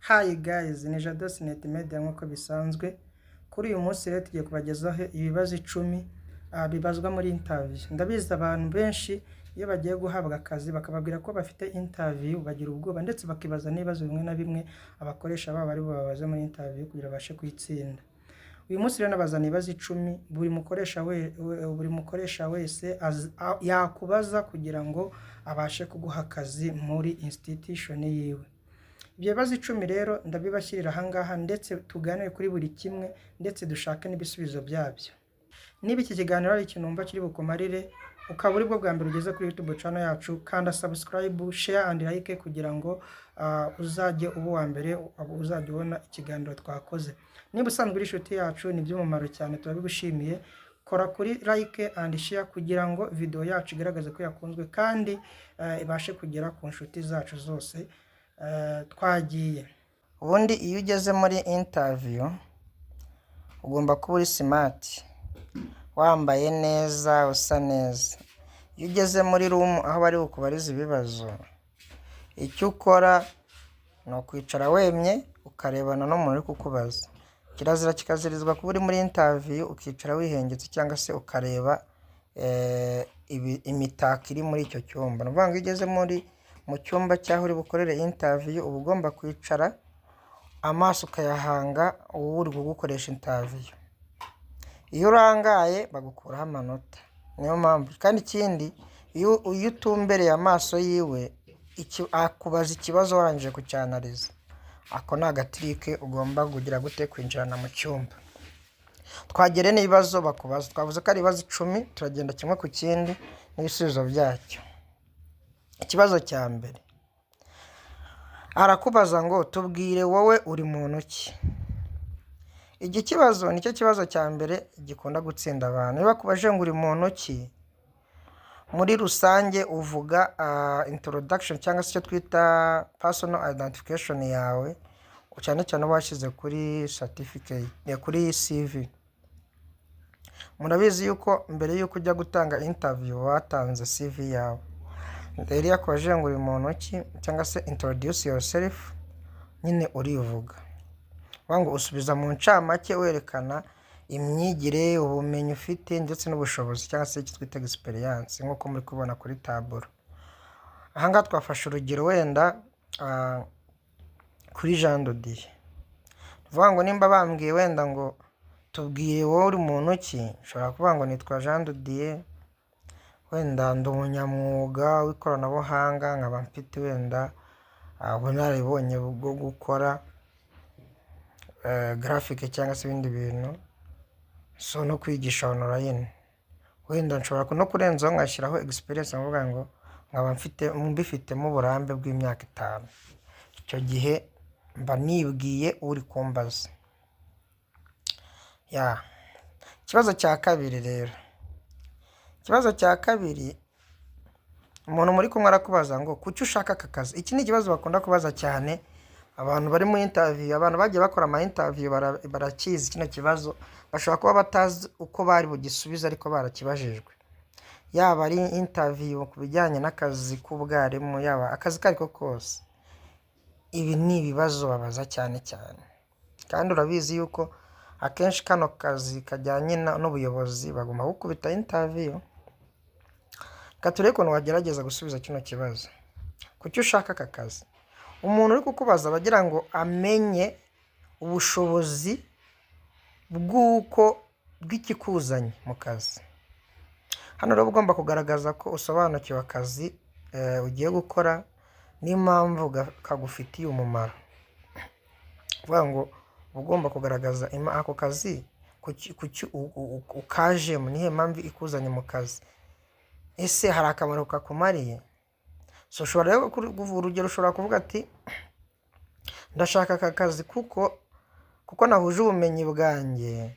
Hi guys, ni Jado Sinet Media nk'uko bisanzwe. Kuri uyu munsi rero tugiye kubagezaho ibibazo 10 bibazwa muri interview. Ndabizi abantu benshi iyo bagiye guhabwa akazi bakababwira ko bafite interview bagira ubwoba ndetse bakibaza n'ibibazo bimwe na bimwe abakoresha babo bari bubabaze muri interview kugira bashe kwitsinda. Uyu munsi rero nabazana ibibazo 10 buri mukoresha wese yakubaza kugira ngo abashe kuguha akazi muri institution yiwe. Ibyo bibazo 10 rero ndabibashyirira ahangaha ndetse tuganire kuri buri kimwe ndetse dushake n'ibisubizo byabyo. Niba iki kiganiro ari ikintu umva kiri bukumarire ukaba uri bwo bwa mbere ugeze kuri YouTube channel yacu, kanda subscribe, share and like kugira ngo uzajye ubu wa mbere uzajye ubona ikiganiro twakoze. Niba usanzwe uri inshuti yacu ni by'umumaro cyane, turabigushimiye. Kora kuri like and share kugira ngo video yacu igaragaze ko yakunzwe kandi ibashe kugera ku nshuti zacu zose. Twagiye. Ubundi iyo ugeze muri interview ugomba kuba uri smart, wambaye neza, usa neza. Iyo ugeze muri room aho bari ukubariza ibibazo, icyo ukora no kwicara wemye ukarebana n'umuntu uri kukubaza. Kirazira kikazirizwa kuba uri muri interview ukicara wihengetse cyangwa se ukareba imitako iri muri icyo cyumba. Nuvuga ngo ugeze mu cyumba cyaho uri bukorere interview uba ugomba kwicara amaso ukayahanga uwo uri gukoresha interview. Iyo urangaye bagukuraho amanota. Niyo mpamvu kandi ikindi iyo utumbereye amaso yiwe akubaza ikibazo warangije kucyanaliza, ako ni agatrike ugomba kugira gute kwinjirana mu cyumba. Twagere n'ibibazo bakubaza, twavuze ko ari ibibazo 10, turagenda kimwe ku kindi n'ibisubizo byacyo. Ikibazo cya mbere arakubaza ngo tubwire wowe uri muntu ki. Iki kibazo nicyo kibazo cya mbere gikunda gutsinda abantu. Niba kubaje ngo uri muntu ki, muri rusange uvuga introduction cyangwa se icyo twita personal identification yawe, cyane cyane washyize kuri certificate kuri CV. Murabizi yuko mbere yuko ujya gutanga interview watanze CV yawe. Rero yakubaje ngo uri muntu ki cyangwa se introduce yourself, nyine urivuga. Wango usubiza mu ncamake werekana imyigire, ubumenyi ufite ndetse n'ubushobozi cyangwa se icyo twita experience nk'uko muri kubona kuri taburo. Ahanga twafashe urugero wenda kuri Jean Dodier. Vuga ngo nimba bambwiye wenda ngo tubwiye wowe uri muntu ki, ushobora kuvuga ngo nitwa Jean Dodier, wenda ndi umunyamwuga w'ikoranabuhanga, nkaba mfite wenda ubunararibonye bwo gukora graphic cyangwa se ibindi bintu, so no kwigisha online. Wenda nshobora no kurenzaho ngashyiraho experience nkuvuga ngo nkaba mbifitemo uburambe bw'imyaka 5. Icyo gihe mba nibwiye uri kumbaza. Ikibazo cya kabiri rero. Ikibazo cya kabiri, umuntu muri kumwe arakubaza ngo kuki ushaka aka kazi. Iki ni ikibazo bakunda kubaza cyane abantu bari mu interview. Abantu bagiye bakora ama interview barakizi kino kibazo, bashobora kuba batazi uko bari bugisubiza ariko barakibajijwe. Yaba ari interview ku bijyanye n'akazi k'ubwarimu, yaba akazi kariko kose, ibi ni ibibazo babaza cyane cyane. Kandi urabizi yuko akenshi kano kazi kajyanye n'ubuyobozi bagomba gukubita interview. Katureko ukuntu wagerageza gusubiza kino kibazo. Kuki ushaka aka kazi? Umuntu uri kukubaza bagira ngo amenye ubushobozi bw'ikikuzanye mu kazi. Hano rero ugomba kugaragaza ko usobanukiwe akazi ugiye gukora n'impamvu kagufitiye umumaro. Vuga ngo ugomba kugaragaza ako kazi kuki ukaje mu nihe mpamvu ikuzanye mu kazi. Ese hari akamaro kakumariye? So ushobora rero urugero ushobora kuvuga ati ndashaka aka kazi kuko nahuje ubumenyi bwanjye,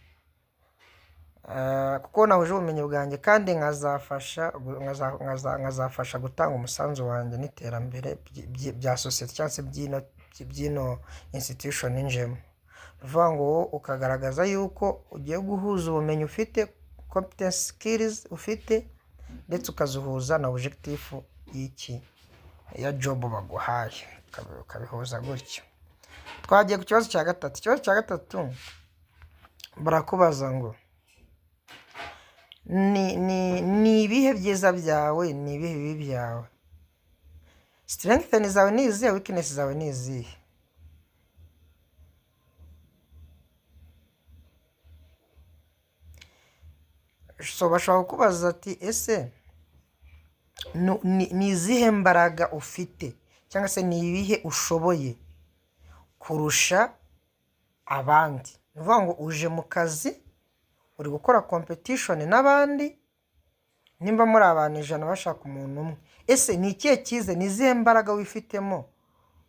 kandi nkazafasha gutanga umusanzu wanjye n'iterambere bya society cyangwa se by'ino institution njemo. Vuga ngo ukagaragaza yuko ugiye guhuza ubumenyi ufite, competence skills ufite, ndetse ukazuhuza na objective y'iki ya job baguhaye, ukabihuza gutyo. twagiye ku kibazo cya gatatu. Ikibazo cya gatatu barakubaza ngo ni ibihe byiza byawe, ni ibihe bibi byawe? Strength zawe ni izihe, weakness zawe ni izihe? So bashobora kukubaza ati ese ni izihe mbaraga ufite cyangwa se ni ibihe ushoboye kurusha abandi? Ni ukuvuga ngo uje mu kazi uri gukora competition n'abandi, nimba muri abantu 100 bashaka umuntu umwe, ese ni ikihe cyize, ni izihe mbaraga wifitemo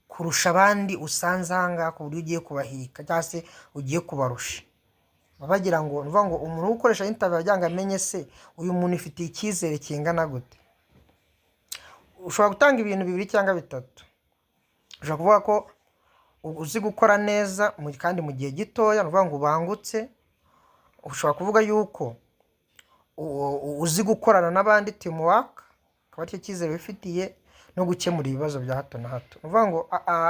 kurusha abandi usanze ahangaha ku buryo ugiye kubahika cyangwa se ugiye kubarusha? Bagira ngo nuvuga ngo umuntu ukoresha interview agira ngo amenye se uyu muntu ifitiye icyizere kingana gute. Ushobora gutanga ibintu bibiri cyangwa bitatu. Ushobora kuvuga ko uzi gukora neza kandi mu gihe gitoya, nuvuga ngo ubangutse. Ushobora kuvuga yuko uzi gukorana n'abandi, teamwork, akaba ari cyo cyizere wifitiye, no gukemura ibibazo bya hato na hato. Nuvuga ngo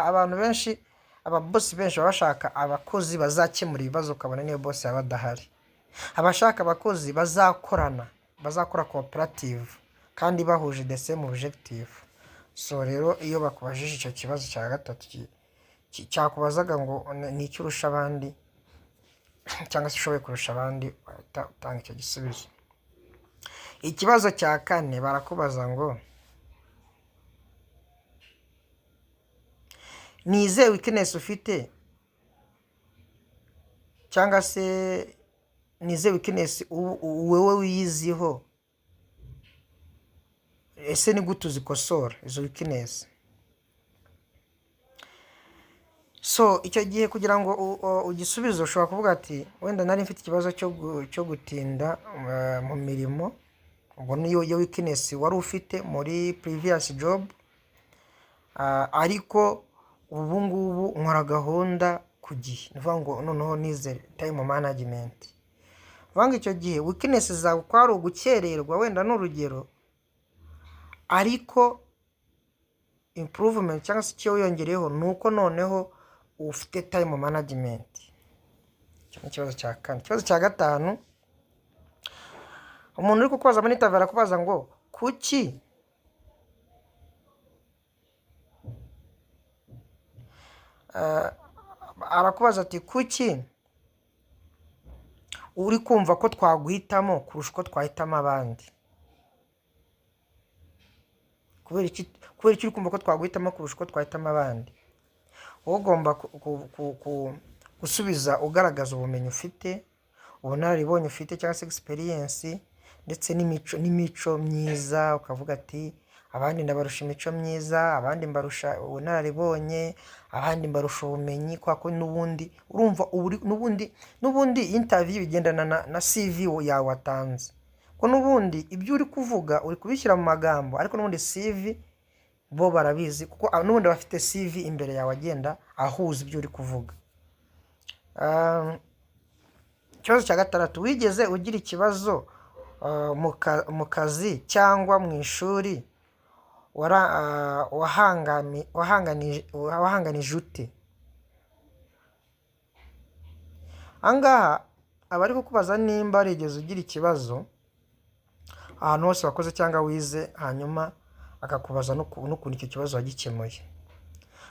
abantu benshi, ababosi benshi bashaka abakozi bazakemura ibibazo, ukabona niyo boss yaba adahari. Abashaka abakozi bazakorana, bazakora cooperative kandi bahuje the same objective. So rero iyo bakubajije icyo kibazo cya gatatu cyakubazaga ngo ni icyo urusha abandi cyangwa se ushoboye kurusha abandi, utanga icyo gisubizo. Ikibazo cya kane barakubaza ngo ni izihe weakness ufite cyangwa se ni izihe weakness wewe wiyiziho, ese ni gute uzikosora izo weakness? So icyo gihe kugira ngo ugisubize ushobora kuvuga ati wenda nari mfite ikibazo cyo gutinda mu mirimo, ubwo niyo weakness wari ufite muri previous job, ariko ubu ngubu nkora gahunda ku gihe. Nivuga ngo noneho nize time management. Vanga icyo gihe weakness zawe kwari ugukererwa, wenda n'urugero, ariko improvement cyangwa se icyo yongereyeho nuko noneho ufite time management. Icyo kibazo cya kane. Ikibazo cya gatanu, umuntu uri kukubaza muri interview arakubaza ngo kuki arakubaza ati kuki uri kumva ko twaguhitamo kurusha uko twahitamo abandi? Kubera iki uri kumva ko twaguhitamo kurusha uko twahitamo abandi? Wowe ugomba gusubiza ugaragaza ubumenyi ufite, ubunararibonye ufite cyangwa se experience, ndetse n'imico myiza. Ukavuga ati abandi ndabarusha imico myiza, abandi mbarusha ubunararibonye, abandi mbarusha ubumenyi. Kwako n'ubundi urumva n'ubundi interview bigendana na CV yawe watanze, ko n'ubundi ibyo uri kuvuga uri kubishyira mu magambo, ariko n'ubundi CV bo barabizi kuko n'ubundi bafite CV imbere yawe agenda ahuza ibyo uri kuvuga. Ikibazo cya gatandatu, wigeze ugira ikibazo mu kazi cyangwa mu ishuri wahanganije ute? Angaha abari kukubaza nimba warigeze ugira ikibazo ahantu hose wakoze cyangwa wize, hanyuma akakubaza n'ukuntu icyo kibazo wagikemuye.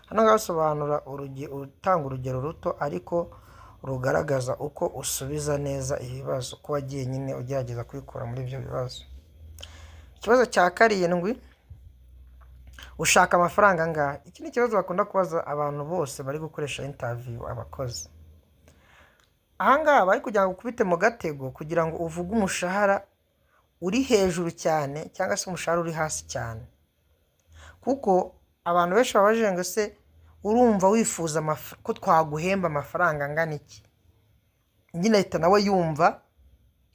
Hano ngasobanura utanga urugero ruto ariko rugaragaza uko usubiza neza ibibazo, ko wagiye nyine ugerageza kwikura muri ibyo bibazo. Ikibazo cya karindwi, ushaka amafaranga angahe? Iki ni ikibazo bakunda kubaza abantu bose bari gukoresha interview, abakozi. Ahangaha bari kugira ngo ukubite mu gatego kugira ngo uvuge umushahara uri hejuru cyane cyangwa se umushahara uri hasi cyane, kuko abantu benshi babajije ngo se urumva wifuza ko twaguhemba amafaranga angana iki? Nyine ahita nawe yumva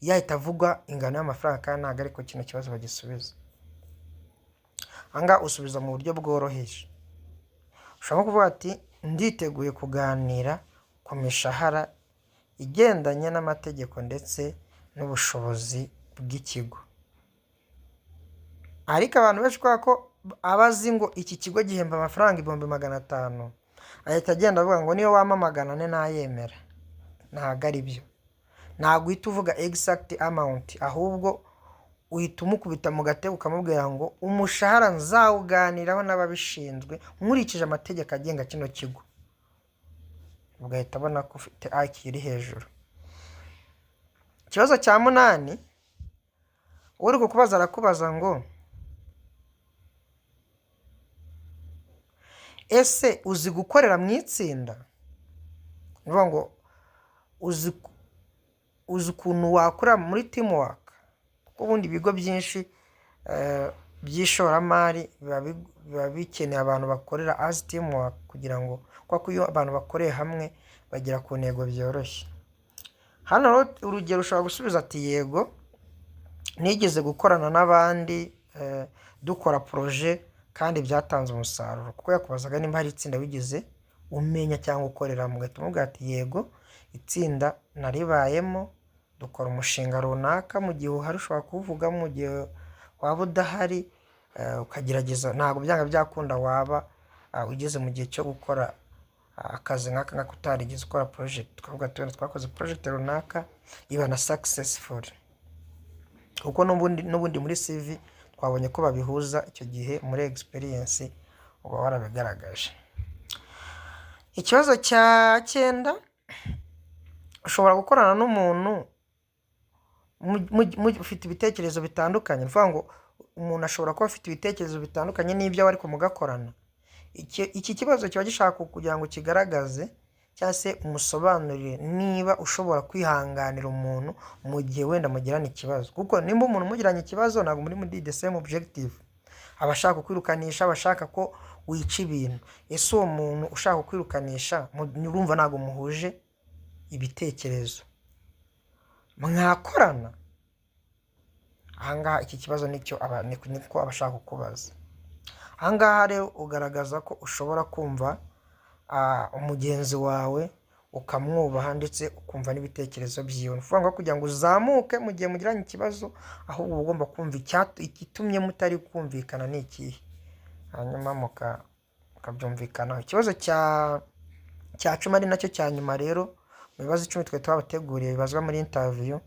yahita avuga ingano y'amafaranga, kandi ntabwo ariko kino kibazo bagisubiza. Anga usubiza mu buryo bworoheje. Ushobora kuvuga ati nditeguye kuganira ku mishahara igendanye n'amategeko ndetse n'ubushobozi bw'ikigo. Ariko abantu benshi kwa ko abazi ngo iki kigo gihemba amafaranga 500,000, ahita agenda avuga ngo niyo wama magana ane nayemera. Ntabwo ari byo, ntabwo uhita uvuga exact amount, ahubwo uhita umukubita mu gatego ukamubwira ngo umushahara nzawuganiraho n'ababishinzwe nkurikije amategeko agenga kino kigo. Ugahita abona ko ufite IQ iri hejuru. Ikibazo cya 8, uri kukubaza arakubaza ngo ese uzi gukorera mu itsinda? Nivuga ngo uzi ukuntu wakora muri teamwork. Kuko ubundi ibigo byinshi by'ishoramari biba bikeneye abantu bakorera as teamwork kugira ngo kuko iyo abantu bakoreye hamwe bagera ku ntego byoroshye. Hano urugero ushobora gusubiza ati yego nigeze gukorana n'abandi dukora projet kandi byatanze umusaruro. Kuko yakubazaga nimba hari itsinda wigeze umenya cyangwa ukorera mu gatuma ati yego itsinda naribayemo dukora umushinga runaka. Mu gihe uhari ushobora kuvuga, mu gihe waba udahari ukagerageza, ntabwo byanga byakunda waba ugeze mu gihe cyo gukora akazi nk'aka utarigeze ukora project. Tukavuga twakoze project runaka iba na successful. Kuko n'ubundi muri CV twabonye ko babihuza icyo gihe muri experience uba warabigaragaje. Ikibazo cya 9, ushobora gukorana n'umuntu ufite ibitekerezo bitandukanye. Mvuga ngo umuntu ashobora kuba afite ibitekerezo bitandukanye n'ibyo wari kumugakorana. Iki kibazo kiba gishaka kugira ngo kigaragaze cyangwa se umusobanurire niba ushobora kwihanganira umuntu mu gihe wenda mugirana ikibazo. Kuko nimba umuntu mugiranye ikibazo ntabwo muri the same objective. Abashaka kwirukanisha, abashaka ko wica ibintu. Ese uwo muntu ushaka kwirukanisha urumva ntabwo muhuje ibitekerezo, mwakorana? Ahangaha iki kibazo niko abashaka kukubaza. Ahangaha rero ugaragaza ko ushobora kumva umugenzi wawe ukamwubaha ndetse ukumva n'ibitekerezo byiwe. Uvuga ngo kugira ngo uzamuke mu gihe mugiranye ikibazo, ahubwo ugomba kumva ikitumye mutari kumvikana ni ikihe, hanyuma mukabyumvikanaho. Ikibazo cya 10 ari nacyo cya nyuma rero mu bibazo 10 twe twabateguriye bibazwa muri interview,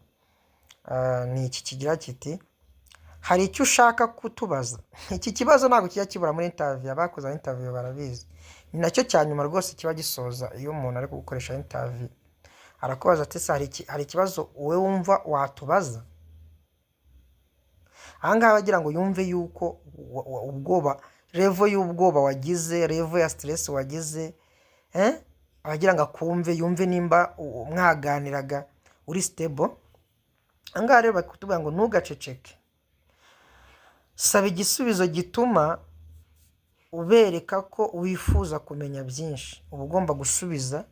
ni iki kigira kiti hari icyo ushaka kutubaza. Iki kibazo ntabwo kijya kibura muri interview, abakoze interview barabizi. Ni nacyo cya nyuma rwose kiba gisoza iyo umuntu ari gukoresha interview. Arakubaza ati hari ikibazo wowe wumva watubaza? Ahangaha bagira ngo yumve yuko ubwoba, level y'ubwoba wagize, level ya stress wagize, abagira ngo akumve yumve nimba mwaganiraga uri stable. Ahangaha rero bakutubwira ngo ntugaceceke, saba igisubizo gituma ubereka ko wifuza kumenya byinshi. Uba ugomba gusubiza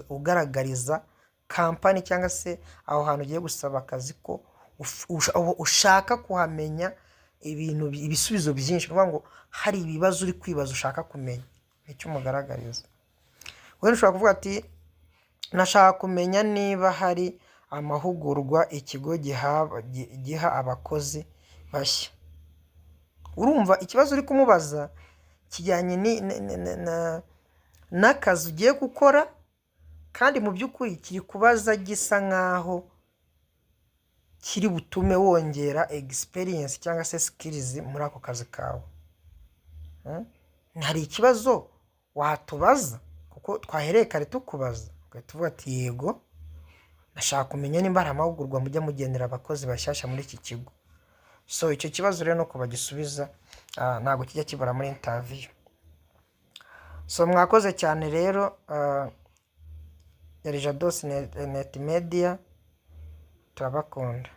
ugaragariza kampani cyangwa se aho hantu ugiye gusaba akazi ko ushaka kuhamenya ibisubizo byinshi. Kuvuga ngo hari ibibazo uri kwibaza ushaka kumenya, nicyo umugaragariza. Wowe ushobora kuvuga ati nashaka kumenya niba hari amahugurwa ikigo giha abakozi bashya. Urumva ikibazo uri kumubaza kijyanye n'akazi ugiye gukora, kandi mu by'ukuri kiri kubaza gisa nkaho kiri butume wongera experience cyangwa se skills muri ako kazi kawe. Hari ikibazo watubaza kuko twahereye kare tukubaza, tuvuga ati yego nashaka kumenya nimba hari amahugurwa mujya mugendera abakozi bashyashya muri iki kigo. So icyo kibazo rero no kubagisubiza ntabwo kijya kibura muri interview. So mwakoze cyane rero, yari Jados Net Media, turabakunda.